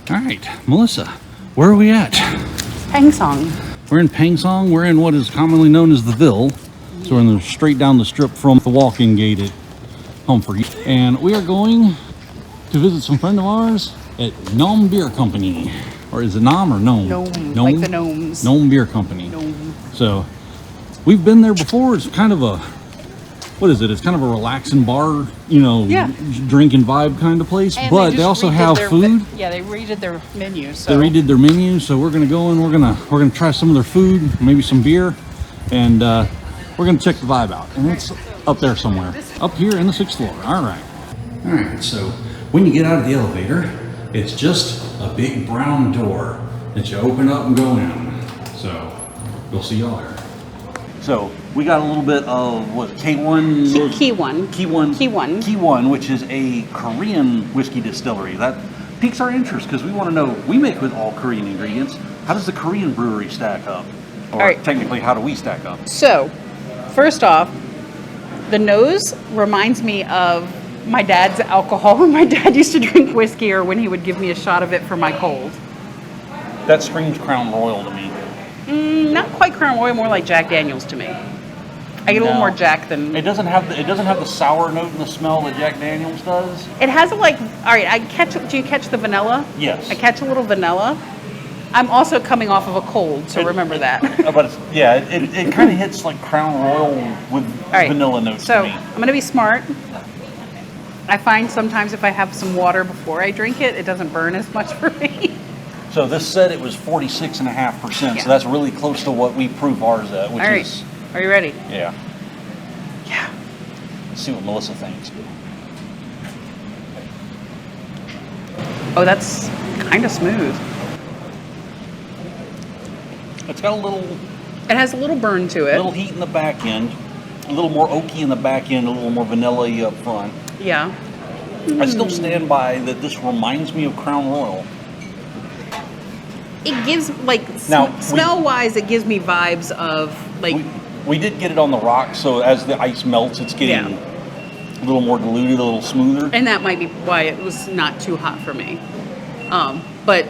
All right, Melissa, where are we at? Paengseong. We're in Paengseong. We're in what is commonly known as the Ville. So we're straight down the strip from the walk-in gate at Humphrey. And we are going to visit some friend of ours at NoM Beer Company. Or is it NoM or NoM? NoM, like the gnomes. NoM Beer Company. NoM. So we've been there before. It's kind of a, what is it? It's kind of a relaxing bar, you know, drinking vibe kind of place. And but they also have food. Yeah, they redid their menu. So. They redid their menu, so we're gonna go and we're gonna try some of their food, maybe some beer, and we're gonna check the vibe out. And it's up there somewhere, up here in the 6th floor. All right. So when you get out of the elevator, it's just a big brown door that you open up and go in. So we'll see y'all there. So we got a little bit of what, K1? K1, which is a Korean whiskey distillery. That piques our interest because we want to know, we make with all Korean ingredients. How does the Korean brewery stack up? Or technically, how do we stack up? So, first off, the nose reminds me of my dad's alcohol when my dad used to drink whiskey or when he would give me a shot of it for my cold. That screams Crown Royal to me. Not quite Crown Royal, more like Jack Daniels to me. I get a little more Jack than... It doesn't have the sour note and the smell that Jack Daniels does. It has a do you catch the vanilla? Yes. I catch a little vanilla. I'm also coming off of a cold, so remember that. But it kind of hits like Crown Royal with vanilla notes so to me. I'm going to be smart. I find sometimes if I have some water before I drink it, it doesn't burn as much for me. So this said it was 46.5%, so that's really close to what we proof ours at, which is... Are you ready? Yeah. Yeah. Let's see what Melissa thinks. Oh, that's kind of smooth. It's got a little... It has a little burn to it. A little heat in the back end, a little more oaky in the back end, a little more vanilla-y up front. Yeah. I still stand by that this reminds me of Crown Royal. It gives, like, smell-wise, it gives me vibes of, like... We did get it on the rocks, so as the ice melts, it's getting a little more diluted, a little smoother. And that might be why it was not too hot for me. But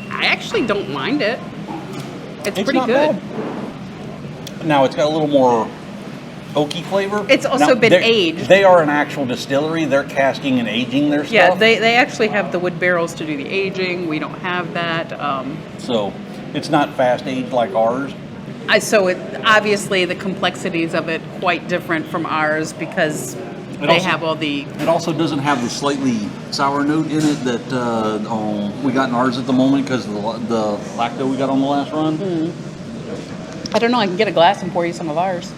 I actually don't mind it. It's pretty good. Bad. Now, it's got a little more oaky flavor. It's also been aged. They are an actual distillery. They're casking and aging their stuff. Yeah, they actually have the wood barrels to do the aging. We don't have that. So it's not fast aged like ours. Obviously the complexities of it quite different from ours because have all the... It also doesn't have the slightly sour note in it that we got in ours at the moment because of the lacto we got on the last run. I don't know. I can get a glass and pour you some of ours.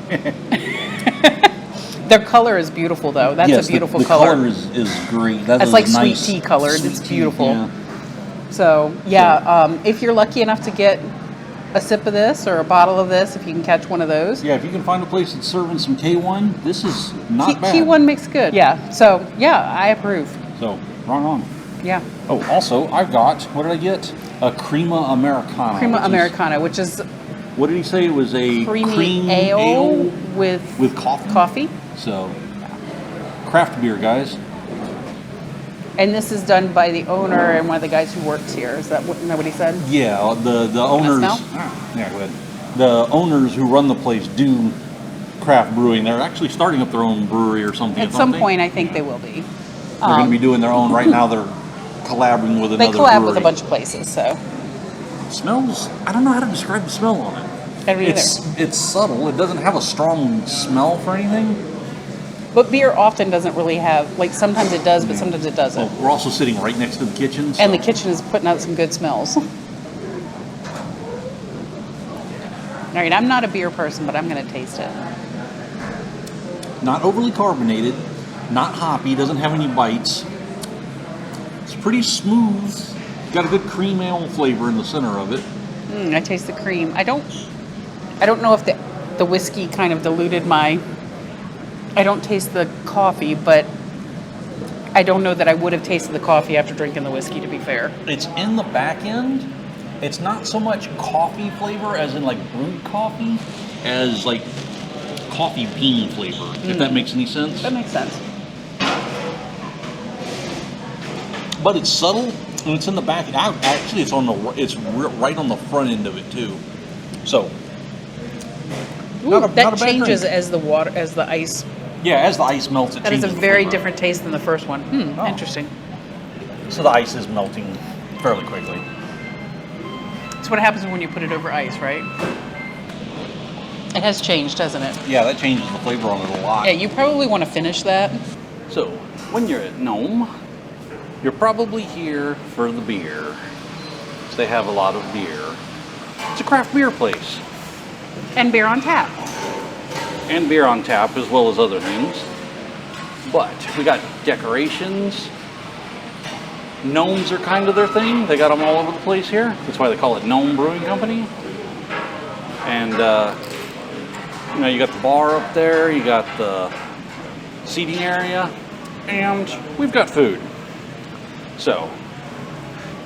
Their color is beautiful, though. That's a beautiful color. The color is great. It's like sweet tea colored. It's beautiful. Yeah. So, if you're lucky enough to get a sip of this or a bottle of this, if you can catch one of those. Yeah, if you can find a place that's serving some K1, this is not bad. K1 makes good. Yeah. So, I approve. So, right on. Yeah. Oh, also, I've got, what did I get? A Crema Americana. Crema Americana, which is... What did he say? It was a cream ale with coffee. So, craft beer, guys. And this is done by the owner and one of the guys who works here. Is that what he said? Yeah, the owners. Yeah, go ahead. The owners who run the place do craft brewing. They're actually starting up their own brewery or something. At some point, I think they will be. They're going to be doing their own. Right now, they're collaborating with another brewery. They collab with a bunch of places, so. Smells, I don't know how to describe the smell on it. It's subtle. It doesn't have a strong smell for anything. But beer often doesn't really have, like sometimes it does, but sometimes it doesn't. Well, we're also sitting right next to the kitchen. So. And the kitchen is putting out some good smells. All right, I'm not a beer person, but I'm going to taste it. Not overly carbonated, not hoppy, doesn't have any bites. It's pretty smooth. Got a good cream ale flavor in the center of it. I taste the cream. I don't know if the whiskey kind of diluted my... I don't taste the coffee, but I don't know that I would have tasted the coffee after drinking the whiskey, to be fair. It's in the back end. It's not so much coffee flavor as in like brewed coffee as like coffee bean flavor, if that makes any sense. That makes sense. But it's subtle. And it's in the back. Actually, it's right on the front end of it too. So, Ooh, not a bad changes drink. as the ice. Yeah, as the ice melts, it That is changes a the very flavor. different taste than the first one. Oh. Interesting. So the ice is melting fairly quickly. That's what happens when you put it over ice, right? It has changed, hasn't it? Yeah, that changes the flavor on it a lot. Yeah, you probably want to finish that. So, when you're at NoM, you're probably here for the beer. They have a lot of beer. It's a craft beer place. And beer on tap. And beer on tap, as well as other things. But we got decorations. Gnomes are kind of their thing. They got them all over the place here. That's why they call it NoM Brewing Company. And, you know, you got the bar up there. You got the seating area. And we've got food. So,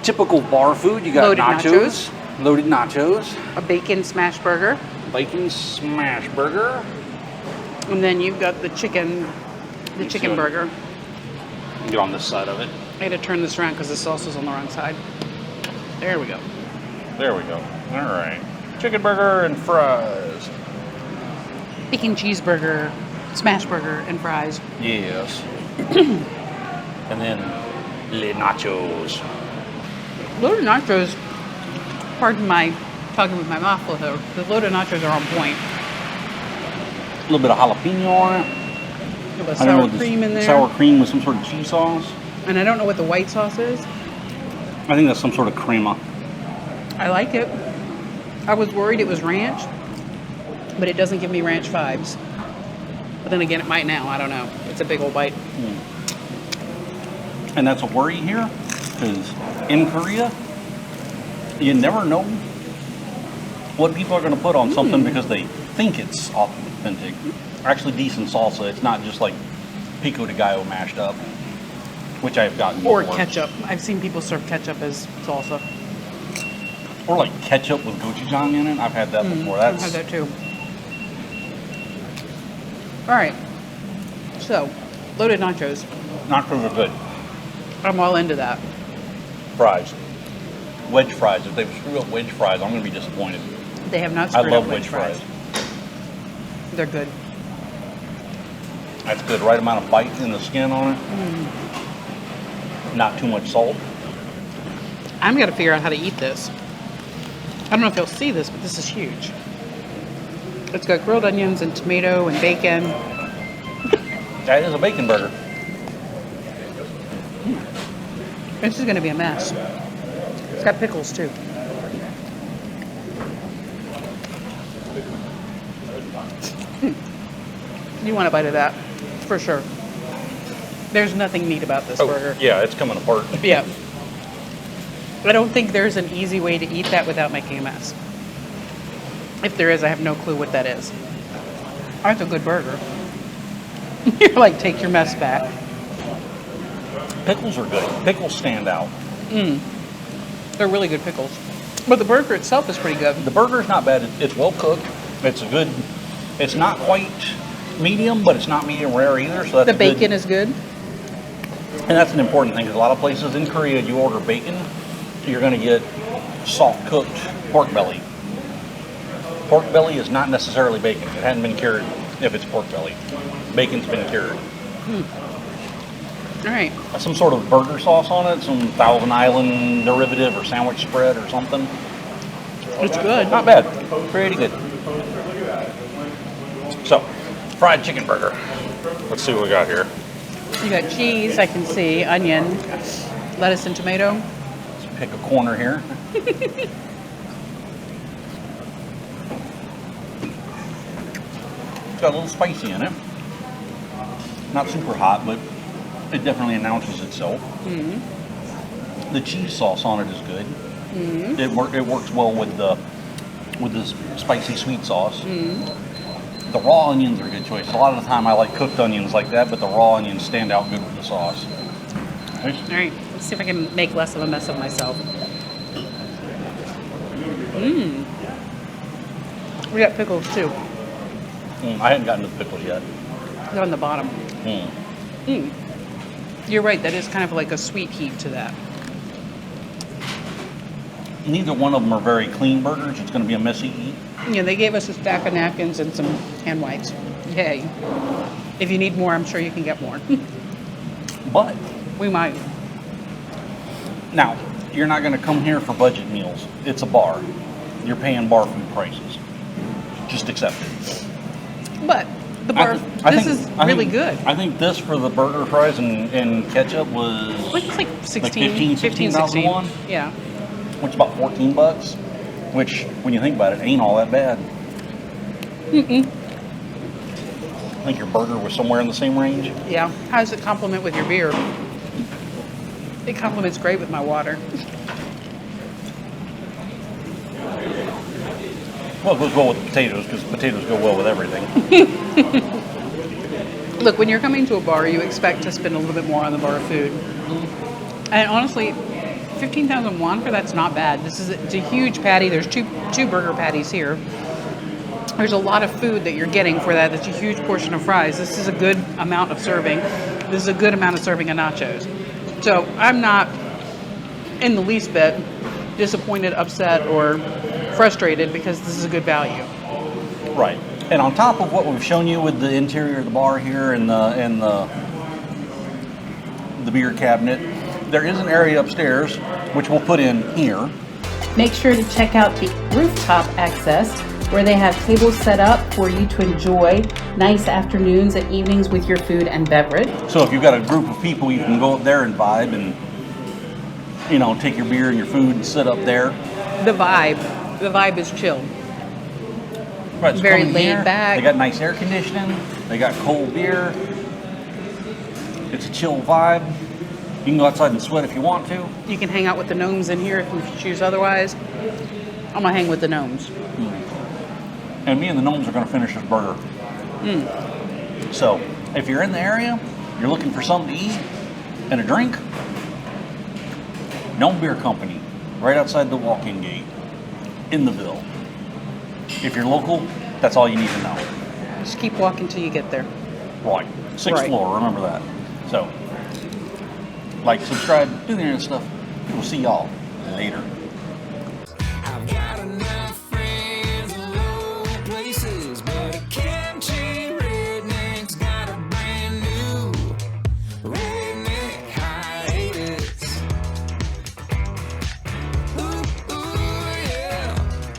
typical bar food. You got Loaded nachos. Loaded nachos. A bacon smash burger. Bacon smash burger. And then you've got the chicken burger. Get on this side of it. I had to turn this around because the sauce was on the wrong side. There we go. There we go. All right. Chicken burger and fries. Bacon cheeseburger, smash burger, and fries. Yes. And then le nachos. Loaded nachos, pardon my talking with my mouth full here, the loaded nachos are on point. A little bit of jalapeno on it. A little I don't know sour what cream in there. Sour cream with some sort of cheese sauce. And I don't know what the white sauce is. I think that's some sort of crema. I like it. I was worried it was ranch, but it doesn't give me ranch vibes. But then again, it might now. I don't know. It's a big old bite. And that's a worry here, because in Korea, you never know what people are going to put on something because they think it's authentic. Actually decent salsa. It's not just like pico de gallo mashed up, which I've gotten Or before. ketchup. I've seen people serve ketchup as salsa. Or like ketchup with gochujang in it. I've had that before. I've had that too. All right. So, loaded nachos. Nachos are good. I'm all into that. Fries. Wedge fries. If they screw up wedge fries, I'm going to be disappointed. They have not I screwed love up wedge fries. They're good. That's good. Right amount of bite in the skin on it. Not too much salt. I'm going to figure out how to eat this. I don't know if you'll see this, but this is huge. It's got grilled onions and tomato and bacon. That is a bacon burger. This is going to be a mess. It's got pickles too. You want a bite of that, for sure. There's nothing neat about this burger. Yeah, it's coming apart. Yeah. I don't think there's an easy way to eat that without making a mess. If there is, I have no clue what that is. That's a good burger. You're like, take your mess back. Pickles are good. Pickles stand out. They're really good pickles. But the burger itself is pretty good. The burger's not bad. It's well cooked. It's a good. It's not quite medium, but it's not medium rare either. So that's The bacon is good. and that's an important thing because a lot of places in Korea, you order bacon, you're going to get soft cooked pork belly. Pork belly is not necessarily bacon. It hadn't been cured if it's pork belly. Bacon's been cured. All right. Some sort of burger sauce on it, some Thousand Island derivative or sandwich spread or something. It's good. Not bad. Pretty good. So, fried chicken burger. Let's see what we got here. You got cheese, I can see, onion, lettuce and tomato. Let's pick a corner here. It's got a little spicy in it. Not super hot, but it definitely announces itself. The cheese sauce on it is good. It works well with the spicy sweet sauce. The raw onions are a good choice. A lot of the time I like cooked onions like that, but the raw onions stand out good with the sauce. All right, let's see if I can make less of a mess of myself. We got pickles too. I hadn't gotten to the pickles yet. They're on the bottom. You're right, that is kind of like a sweet heat to that. neither one of them are very clean burgers. It's going to be a messy eat. Yeah, they gave us a stack of napkins and some hand wipes. Yay. If you need more, I'm sure you can get more. But We might. now, you're not going to come here for budget meals. It's a bar. You're paying bar food prices. Just accept it. But the bar, this is really good. I think this for the burger, fries, and ketchup was It's like 16, like 15, 16,000 won, Yeah. which is about $14, which, when you think about it, ain't all that bad. I think your burger was somewhere in the same range. Yeah. How does it complement with your beer? It complements great with my water. Well, it goes well with potatoes, because potatoes go well with everything. Look, when you're coming to a bar, you expect to spend a little bit more on the bar food. And honestly, 15,000 won for that's not bad. It's a huge patty. There's two burger patties here. There's a lot of food that you're getting for that. That's a huge portion of fries. This is a good amount of serving. This is a good amount of serving of nachos. So I'm not in the least bit disappointed, upset, or frustrated because this is a good value. Right. And on top of what we've shown you with the interior of the bar here and the beer cabinet, there is an area upstairs, which we'll put in here. Make sure to check out the rooftop access where they have tables set up for you to enjoy nice afternoons and evenings with your food and beverage. So if you've got a group of people, you can go up there and vibe and, you know, take your beer and your food and sit up there. The vibe is chill. Right, so Very come in laid here, back. They got nice air conditioning. They got cold beer. It's a chill vibe. You can go outside and sweat if you want to. You can hang out with the gnomes in here if you choose otherwise. I'm gonna hang with the gnomes. And me and the gnomes are going to finish this burger. So, if you're in the area, you're looking for something to eat and a drink, NoM Beer Company, right outside the walk-in gate, in the Ville. If you're local, that's all you need to know. Just keep walking till you get there. Right. Sixth Right. floor, remember that. So, like, subscribe, do the internet stuff. We'll see y'all later.